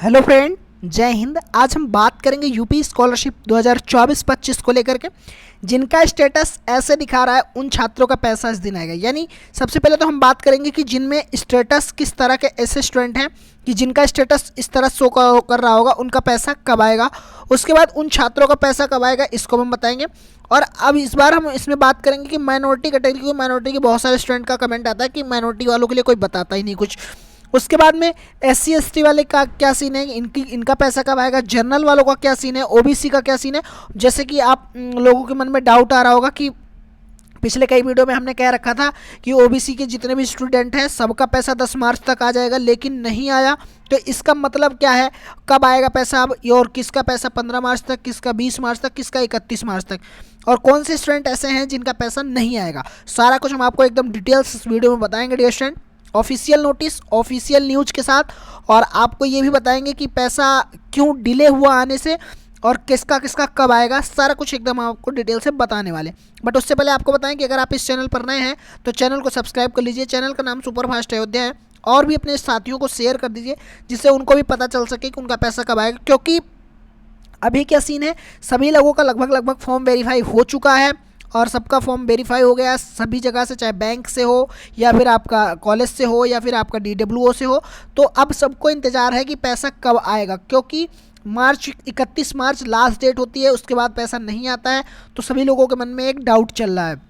Hello friend, जय हिंद। आज हम बात करेंगे यूपी स्कॉलरशिप 2024-25 को लेकर के, जिनका स्टेटस ऐसे दिखा रहा है उन छात्रों का पैसा इस दिन आएगा। यानी सबसे पहले तो हम बात करेंगे कि जिनमें स्टेटस किस तरह के ऐसे स्टूडेंट हैं कि जिनका स्टेटस इस तरह शो कर रहा होगा, उनका पैसा कब आएगा। उसके बाद उन छात्रों का पैसा कब आएगा इसको हम बताएंगे। और अब इस बार हम इसमें बात करेंगे कि माइनॉरिटी कैटेगरी को, माइनॉरिटी के बहुत सारे स्टूडेंट का कमेंट आता है कि माइनॉरिटी वालों के लिए कोई बताता ही नहीं कुछ। उसके बाद में SC ST वाले का क्या सीन है, इनका पैसा कब आएगा। जनरल वालों का क्या सीन है, OBC का क्या सीन है। जैसे कि आप लोगों के मन में डाउट आ रहा होगा कि पिछले कई वीडियो में हमने कह रखा था कि OBC के जितने भी स्टूडेंट हैं सबका पैसा 10 मार्च तक आ जाएगा, लेकिन नहीं आया। तो इसका मतलब क्या है, कब आएगा पैसा अब, और किसका पैसा 15 मार्च तक, किसका 20 मार्च तक, किसका 31 मार्च तक, और कौन से स्टूडेंट ऐसे हैं जिनका पैसा नहीं आएगा। सारा कुछ हम आपको एकदम डिटेल्स इस वीडियो में बताएंगे dear student, official notice, official news के साथ। और आपको ये भी बताएंगे कि पैसा क्यों डिले हुआ आने से और किसका किसका कब आएगा। सारा कुछ एकदम आपको डिटेल से बताने वाले। बट उससे पहले आपको बताएं कि अगर आप इस चैनल पर नए हैं तो चैनल को सब्सक्राइब कर लीजिए। चैनल का नाम सुपरफास्ट अयोध्या है। और भी अपने साथियों को शेयर कर दीजिए जिससे उनको भी पता चल सके कि उनका पैसा कब आएगा। क्योंकि अभी क्या सीन है, सभी लोगों का लगभग फॉर्म वेरीफाई हो चुका है और सबका फॉर्म वेरीफाई हो गया सभी जगह से, चाहे बैंक से हो या फिर आपका कॉलेज से हो या फिर आपका DWO से हो। तो अब सबको इंतज़ार है कि पैसा कब आएगा, क्योंकि 31 मार्च लास्ट डेट होती है, उसके बाद पैसा नहीं आता है। तो सभी लोगों के मन में एक डाउट चल रहा है।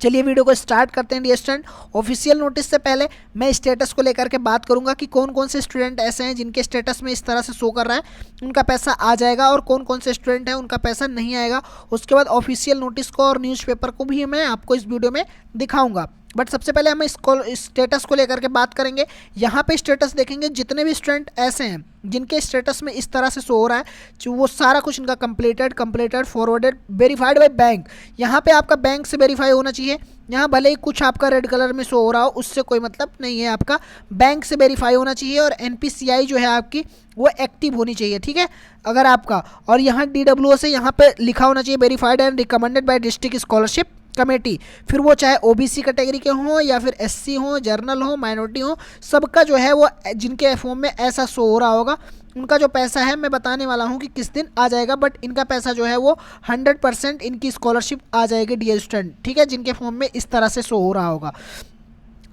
चलिए वीडियो को स्टार्ट करते हैं डियर स्टूडेंट। ऑफिशियल नोटिस से पहले मैं स्टेटस को लेकर के बात करूंगा कि कौन कौन से स्टूडेंट ऐसे हैं जिनके स्टेटस में इस तरह से शो कर रहा है उनका पैसा आ जाएगा, और कौन कौन से स्टूडेंट हैं उनका पैसा नहीं आएगा। उसके बाद ऑफिशियल नोटिस को और न्यूज़पेपर को भी मैं आपको इस वीडियो में दिखाऊंगा। बट सबसे पहले हम इस स्टेटस को लेकर के बात करेंगे। यहाँ पे स्टेटस देखेंगे, जितने भी स्टूडेंट ऐसे हैं जिनके स्टेटस में इस तरह से शो हो रहा है, जो वो सारा कुछ इनका completed forwarded verified by bank. यहाँ पे आपका बैंक से वेरीफाई होना चाहिए। यहाँ भले ही कुछ आपका रेड कलर में शो हो रहा हो, उससे कोई मतलब नहीं है, आपका बैंक से वेरीफाई होना चाहिए। और NPCI जो है आपकी वो एक्टिव होनी चाहिए, ठीक है, अगर आपका। और यहाँ DWO से यहाँ पे लिखा होना चाहिए verified and recommended by district scholarship committee. फिर वो चाहे OBC कैटेगरी के हों या फिर SC हों, जर्नल हो, माइनॉरिटी हो, सबका जो है वो जिनके फॉर्म में ऐसा शो हो रहा होगा उनका जो पैसा है मैं बताने वाला हूँ कि किस दिन आ जाएगा। बट इनका पैसा जो है वो 100% इनकी स्कॉलरशिप आ जाएगी डियर स्टूडेंट, ठीक है, जिनके फॉर्म में इस तरह से शो हो रहा होगा।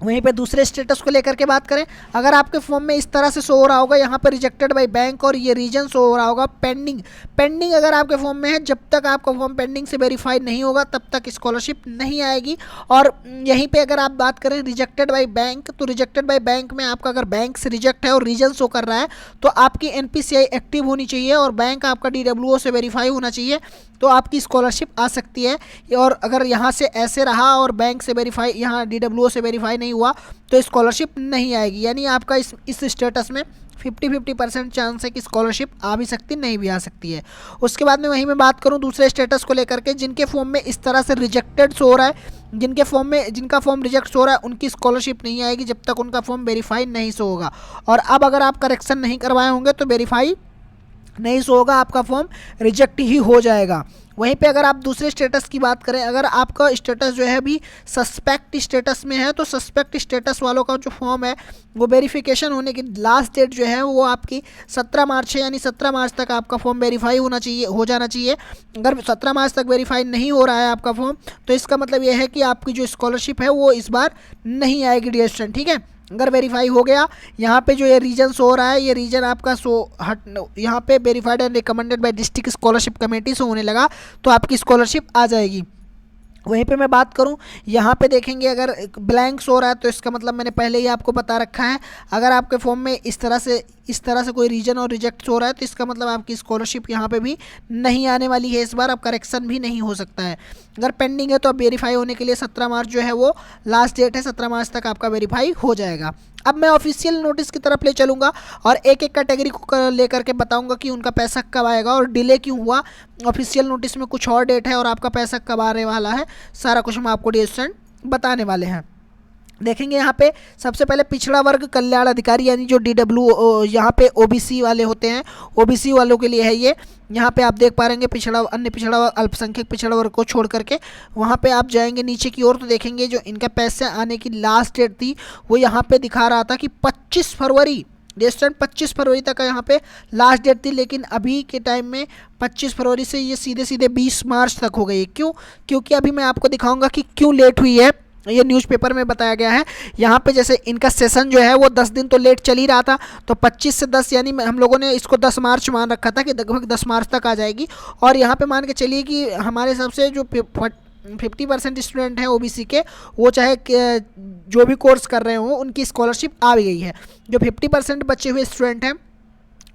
वहीं पे दूसरे स्टेटस को लेकर के बात करें, अगर आपके फॉर्म में इस तरह से शो हो रहा होगा, यहाँ पर रिजेक्टेड बाय बैंक और ये रीजन शो हो रहा होगा पेंडिंग अगर आपके फॉर्म में है, जब तक आपका फॉर्म पेंडिंग से वेरीफाई नहीं होगा तब तक स्कॉलरशिप नहीं आएगी। और यहीं पे अगर आप बात करें रिजेक्टेड बाय बैंक, तो रिजेक्टेड बाय बैंक में आपका अगर बैंक से रिजेक्ट है और रीजन शो कर रहा है तो आपकी NPCI एक्टिव होनी चाहिए और बैंक आपका DWO से वेरीफाई होना चाहिए, तो आपकी स्कॉलरशिप आ सकती है। और अगर यहाँ से ऐसे रहा और बैंक से वेरीफाई, यहाँ DWO से वेरीफाई नहीं हुआ तो स्कॉलरशिप नहीं आएगी। यानी आपका इस स्टेटस में 50-50% चांस है कि स्कॉलरशिप आ भी सकती, नहीं भी आ सकती है। उसके बाद में वहीं मैं बात करूं दूसरे स्टेटस को लेकर के, जिनके फॉर्म में इस तरह से रिजेक्टेड शो हो रहा है, जिनका फॉर्म रिजेक्ट हो रहा है उनकी स्कॉलरशिप नहीं आएगी जब तक उनका फॉर्म वेरीफाई नहीं शो होगा। और अब अगर आप करेक्शन नहीं करवाए होंगे तो वेरीफाई नहीं शो होगा, आपका फॉर्म रिजेक्ट ही हो जाएगा। वहीं पे अगर आप दूसरे स्टेटस की बात करें, अगर आपका स्टेटस जो है अभी सस्पेक्ट स्टेटस में है तो सस्पेक्ट स्टेटस वालों का जो फॉर्म है वो वेरिफिकेशन होने की लास्ट डेट जो है वो आपकी 17 मार्च है। यानी 17 मार्च तक आपका फॉर्म वेरीफाई हो जाना चाहिए। अगर 17 मार्च तक वेरीफाई नहीं हो रहा है आपका फॉर्म तो इसका मतलब ये है कि आपकी जो स्कॉलरशिप है वो इस बार नहीं आएगी डियर स्टूडेंट, ठीक है। अगर वेरीफाई हो गया, यहाँ पे जो ये रीजन शो हो रहा है, ये रीजन आपका यहाँ पे verified and recommended by district scholarship committee से होने लगा तो आपकी स्कॉलरशिप आ जाएगी। वहीं पे मैं बात करूं, यहाँ पे देखेंगे अगर ब्लैंक शो रहा है तो इसका मतलब मैंने पहले ही आपको बता रखा है, अगर आपके फॉर्म में इस तरह से कोई रीजन और रिजेक्ट हो रहा है तो इसका मतलब आपकी स्कॉलरशिप यहाँ पे भी नहीं आने वाली है इस बार। अब करेक्शन भी नहीं हो सकता है। अगर पेंडिंग है तो अब वेरीफाई होने के लिए 17 मार्च जो है वो लास्ट डेट है, 17 मार्च तक आपका वेरीफाई हो जाएगा। अब मैं ऑफिशियल नोटिस की तरफ ले चलूँगा और एक एक कैटेगरी को लेकर के बताऊँगा कि उनका पैसा कब आएगा और डिले क्यों हुआ। ऑफिशियल नोटिस में कुछ और डेट है और आपका पैसा कब आने वाला है, सारा कुछ हम आपको डियर स्टूडेंट बताने वाले हैं। देखेंगे यहाँ पे सबसे पहले पिछड़ा वर्ग कल्याण अधिकारी यानी जो DWO यहाँ पे OBC वाले होते हैं, OBC वालों के लिए है ये। यहाँ पे आप देख पा रहेंगे अन्य पिछड़ा अल्पसंख्यक पिछड़ा वर्ग को छोड़ करके वहाँ पे आप जाएंगे नीचे की ओर तो देखेंगे जो इनका पैसे आने की लास्ट डेट थी वो यहाँ पे दिखा रहा था कि 25 फरवरी स्टूडेंट 25 फरवरी तक का यहाँ पे लास्ट डेट थी, लेकिन अभी के टाइम में 25 फरवरी से ये सीधे सीधे 20 मार्च तक हो गई है। क्यों? क्योंकि अभी मैं आपको दिखाऊंगा कि क्यों लेट हुई है। ये न्यूज़पेपर में बताया गया है। यहाँ पे जैसे इनका सेशन जो है वो 10 दिन तो लेट चल ही रहा था, तो 25 से 10 यानी हम लोगों ने इसको 10 मार्च मान रखा था कि लगभग 10 मार्च तक आ जाएगी। और यहाँ पे मान के चलिए कि हमारे हिसाब से जो 50% स्टूडेंट हैं ओबीसी के, वो चाहे जो भी कोर्स कर रहे हो उनकी स्कॉलरशिप आ भी गई है। जो 50% बचे हुए स्टूडेंट हैं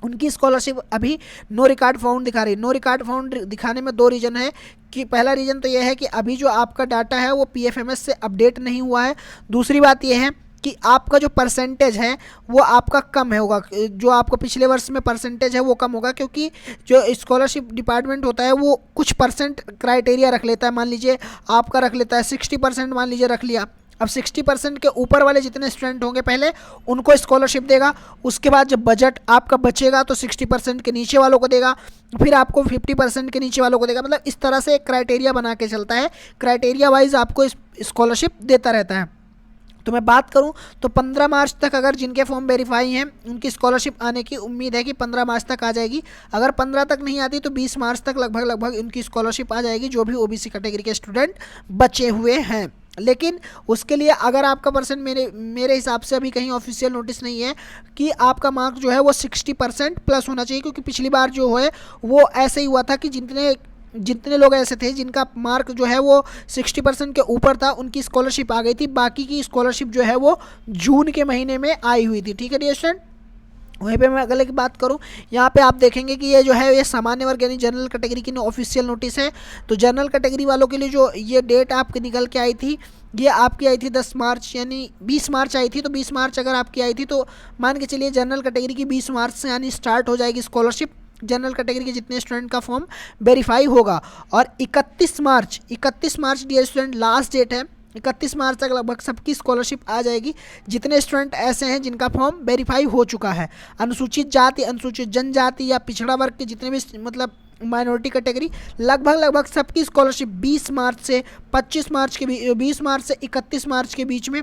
उनकी स्कॉलरशिप अभी नो रिकॉर्ड फाउंड दिखा रही है। नो रिकॉर्ड फाउंड दिखाने में दो रीज़न है कि पहला रीज़न तो यह है कि अभी जो आपका डाटा है वो पीएफएमएस से अपडेट नहीं हुआ है। दूसरी बात यह है कि आपका जो परसेंटेज है वो आपका कम है होगा, जो आपको पिछले वर्ष में परसेंटेज है वो कम होगा, क्योंकि जो स्कॉलरशिप डिपार्टमेंट होता है वो कुछ परसेंट क्राइटेरिया रख लेता है। मान लीजिए आपका रख लेता है 60%, मान लीजिए रख लिया। अब 60% के ऊपर वाले जितने स्टूडेंट होंगे पहले उनको स्कॉलरशिप देगा, उसके बाद जब बजट आपका बचेगा तो 60% के नीचे वालों को देगा, फिर आपको 50% के नीचे वालों को देगा। मतलब इस तरह से एक क्राइटेरिया बना के चलता है, क्राइटेरिया वाइज आपको स्कॉलरशिप देता रहता है। तो मैं बात करूं तो 15 मार्च तक अगर जिनके फॉर्म वेरीफाई हैं उनकी स्कॉलरशिप आने की उम्मीद है कि 15 मार्च तक आ जाएगी। अगर 15 तक नहीं आती तो 20 मार्च तक लगभग उनकी स्कॉलरशिप आ जाएगी, जो भी ओबीसी कैटेगरी के स्टूडेंट बचे हुए हैं। लेकिन उसके लिए अगर आपका परसेंट मेरे हिसाब से अभी कहीं ऑफिशियल नोटिस नहीं है कि आपका मार्क जो है वो 60% प्लस होना चाहिए, क्योंकि पिछली बार जो है वो ऐसे ही हुआ था कि जितने लोग ऐसे थे जिनका मार्क जो है वो 60% के ऊपर था उनकी स्कॉलरशिप आ गई थी। बाकी की स्कॉलरशिप जो है वो जून के महीने में आई हुई थी। ठीक है डियर स्टूडेंट, वहीं पे मैं अगले की बात करूं, यहाँ पे आप देखेंगे कि ये जो है ये सामान्य वर्ग यानी जनरल कैटेगरी की ऑफिशियल नोटिस है। तो जनरल कैटेगरी वालों के लिए जो ये डेट आपकी निकल के आई थी, ये आपकी आई थी 10 मार्च यानी 20 मार्च आई थी। तो 20 मार्च अगर आपकी आई थी तो मान के चलिए जनरल कैटेगरी की 20 मार्च से यानी स्टार्ट हो जाएगी स्कॉलरशिप। जनरल कैटेगरी के जितने स्टूडेंट का फॉर्म वेरीफाई होगा, और 31 मार्च डियर स्टूडेंट लास्ट डेट है। 31 मार्च तक लगभग सबकी स्कॉलरशिप आ जाएगी, जितने स्टूडेंट ऐसे हैं जिनका फॉर्म वेरीफाई हो चुका है। अनुसूचित जाति, अनुसूचित जनजाति या पिछड़ा वर्ग के जितने भी मतलब माइनॉरिटी कैटेगरी, लगभग सबकी स्कॉलरशिप 20 मार्च से 25 मार्च के 20 मार्च से 31 मार्च के बीच में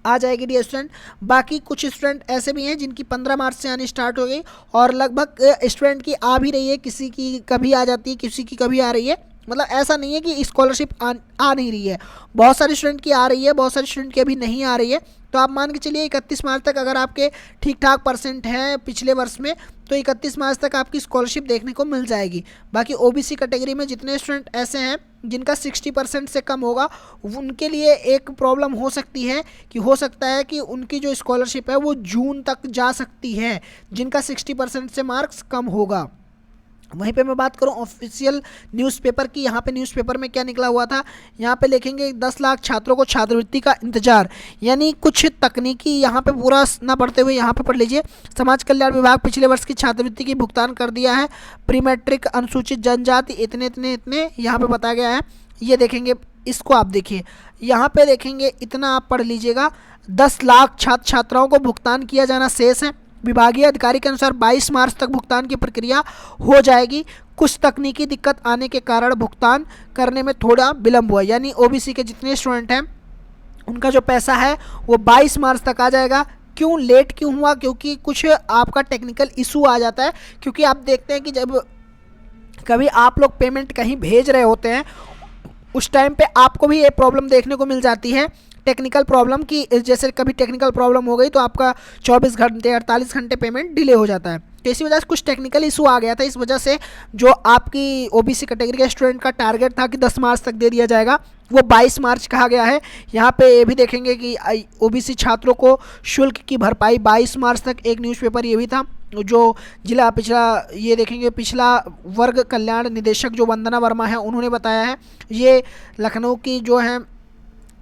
आ जाएगी डियर स्टूडेंट। बाकी कुछ स्टूडेंट ऐसे भी हैं जिनकी 15 मार्च से आनी स्टार्ट हो गई, और लगभग स्टूडेंट की आ भी रही है, किसी की कभी आ जाती है, किसी की कभी आ रही है। मतलब ऐसा नहीं है कि स्कॉलरशिप आ नहीं रही है, बहुत सारे स्टूडेंट की आ रही है, बहुत सारे स्टूडेंट की अभी नहीं आ रही है। तो आप मान के चलिए 31 मार्च तक अगर आपके ठीक ठाक परसेंट हैं पिछले वर्ष में, तो 31 मार्च तक आपकी स्कॉलरशिप देखने को मिल जाएगी। बाकी ओबीसी कैटेगरी में जितने स्टूडेंट ऐसे हैं जिनका 60% से कम होगा, उनके लिए एक प्रॉब्लम हो सकती है कि हो सकता है कि उनकी जो स्कॉलरशिप है वो जून तक जा सकती है, जिनका 60% से मार्क्स कम होगा। वहीं पे मैं बात करूं ऑफिशियल न्यूज़पेपर की, यहाँ पे न्यूज़पेपर में क्या निकला हुआ था, यहाँ पे लिखेंगे 10 लाख छात्रों को छात्रवृत्ति का इंतजार, यानी कुछ तकनीकी यहाँ पे पूरा ना पढ़ते हुए यहाँ पे पढ़ लीजिए। समाज कल्याण विभाग पिछले वर्ष की छात्रवृत्ति की भुगतान कर दिया है। प्री मैट्रिक अनुसूचित जनजाति इतने यहाँ पे बताया गया है। ये देखेंगे, इसको आप देखिए, यहाँ पे देखेंगे इतना आप पढ़ लीजिएगा। 10 लाख छात्र छात्राओं को भुगतान किया जाना शेष है। विभागीय अधिकारी के अनुसार 22 मार्च तक भुगतान की प्रक्रिया हो जाएगी। कुछ तकनीकी दिक्कत आने के कारण भुगतान करने में थोड़ा विलंब हुआ, यानी ओबीसी के जितने स्टूडेंट हैं उनका जो पैसा है वो 22 मार्च तक आ जाएगा। क्यों लेट क्यों हुआ? क्योंकि कुछ आपका टेक्निकल इशू आ जाता है, क्योंकि आप देखते हैं कि जब कभी आप लोग पेमेंट कहीं भेज रहे होते हैं उस टाइम पे आपको भी ये प्रॉब्लम देखने को मिल जाती है, टेक्निकल प्रॉब्लम की। जैसे कभी टेक्निकल प्रॉब्लम हो गई तो आपका 24 घंटे 48 घंटे पेमेंट डिले हो जाता है। तो इसी वजह से कुछ टेक्निकल इशू आ गया था, इस वजह से जो आपकी ओबीसी कैटेगरी के स्टूडेंट का टारगेट था कि 10 मार्च तक दे दिया जाएगा, वो 22 मार्च कहा गया है। यहाँ पे ये भी देखेंगे कि ओबीसी छात्रों को शुल्क की भरपाई 22 मार्च तक, एक न्यूज़पेपर ये भी था जो जिला पिछड़ा, ये देखेंगे पिछला वर्ग कल्याण निदेशक जो वंदना वर्मा है उन्होंने बताया है। ये लखनऊ की जो है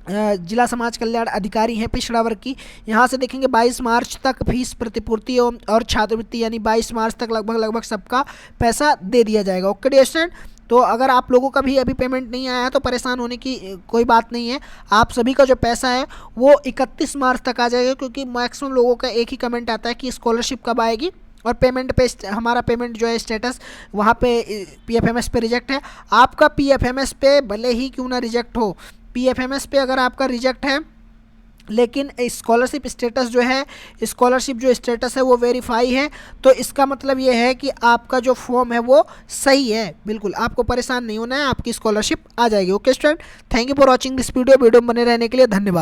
जिला समाज कल्याण अधिकारी हैं पिछड़ा वर्ग की। यहाँ से देखेंगे 22 मार्च तक फीस प्रतिपूर्ति और छात्रवृत्ति, यानी 22 मार्च तक लगभग सबका पैसा दे दिया जाएगा। ओके डियर स्टूडेंट, तो अगर आप लोगों का भी अभी पेमेंट नहीं आया है तो परेशान होने की कोई बात नहीं है। आप सभी का जो पैसा है वो 31 मार्च तक आ जाएगा, क्योंकि मैक्सिमम लोगों का एक ही कमेंट आता है कि स्कॉलरशिप कब आएगी, और पेमेंट पे हमारा पेमेंट जो है स्टेटस वहाँ पे पीएफएमएस पे रिजेक्ट है। आपका पीएफएमएस पे भले ही क्यों ना रिजेक्ट हो, पीएफएमएस पे अगर आपका रिजेक्ट है लेकिन स्कॉलरशिप स्टेटस जो है, स्कॉलरशिप जो स्टेटस है वो वेरीफाई है, तो इसका मतलब ये है कि आपका जो फॉर्म है वो सही है। बिल्कुल आपको परेशान नहीं होना है, आपकी स्कॉलरशिप आ जाएगी। Okay student, thank you for watching this video में बने रहने के लिए धन्यवाद।